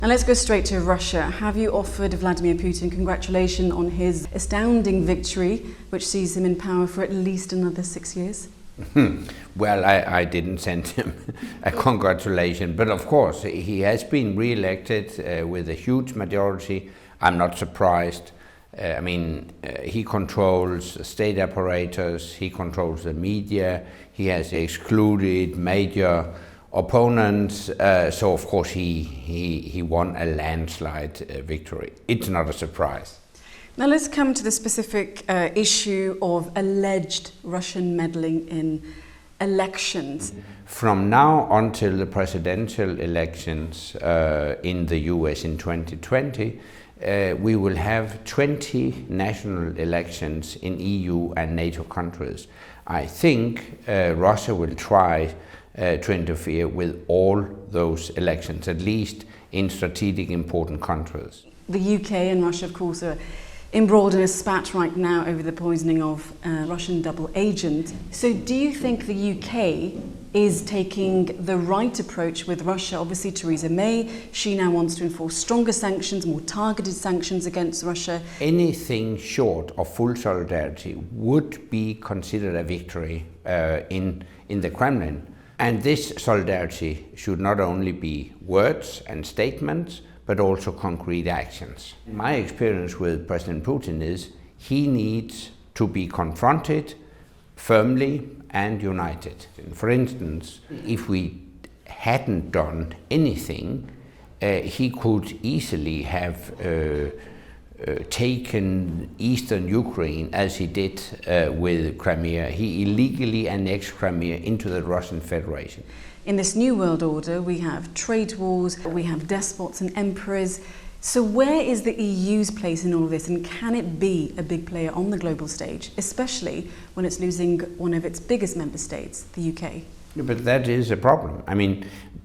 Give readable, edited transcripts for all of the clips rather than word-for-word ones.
Now let's go straight to Russia. Have you offered Vladimir Putin congratulations on his astounding victory, which sees him in power for at least another 6 years? Well, I didn't send him a congratulation, but of course he has been re-elected with a huge majority. I'm not surprised. He controls state apparatus, he controls the media, he has excluded major opponents, so of course he won a landslide victory. It's not a surprise. Now let's come to the specific issue of alleged Russian meddling in elections. From now until the presidential elections in the US in 2020, we will have 20 national elections in EU and NATO countries. I think Russia will try to interfere with all those elections, at least in strategic important countries. The UK and Russia, of course, are embroiled in a spat right now over the poisoning of a Russian double agent. So do you think the UK is taking the right approach with Russia? Obviously, Theresa May, she now wants to enforce stronger sanctions, more targeted sanctions against Russia. Anything short of full solidarity would be considered a victory in the Kremlin. And this solidarity should not only be words and statements, but also concrete actions. My experience with President Putin is he needs to be confronted firmly and united. For instance, if we hadn't done anything, he could easily have taken eastern Ukraine as he did with Crimea. He illegally annexed Crimea into the Russian Federation. In this new world order, we have trade wars, we have despots and emperors. So where is the EU's place in all of this, and can it be a big player on the global stage, especially when it's losing one of its biggest member states, the UK? But that is a problem.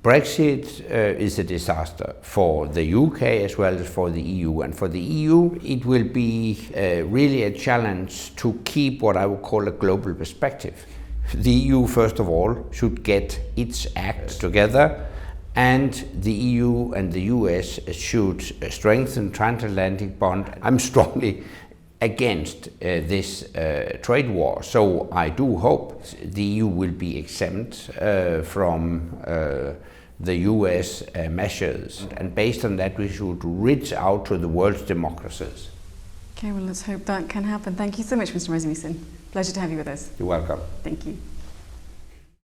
Brexit is a disaster for the UK as well as for the EU. And for the EU, it will be really a challenge to keep what I would call a global perspective. The EU, first of all, should get its act together, and the EU and the US should strengthen transatlantic bond. I'm strongly against this trade war, so I do hope the EU will be exempt from the US measures, and based on that we should reach out to the world's democracies. Okay, well let's hope that can happen. Thank you so much, Mr. Rasmussen. Pleasure to have you with us. You're welcome. Thank you.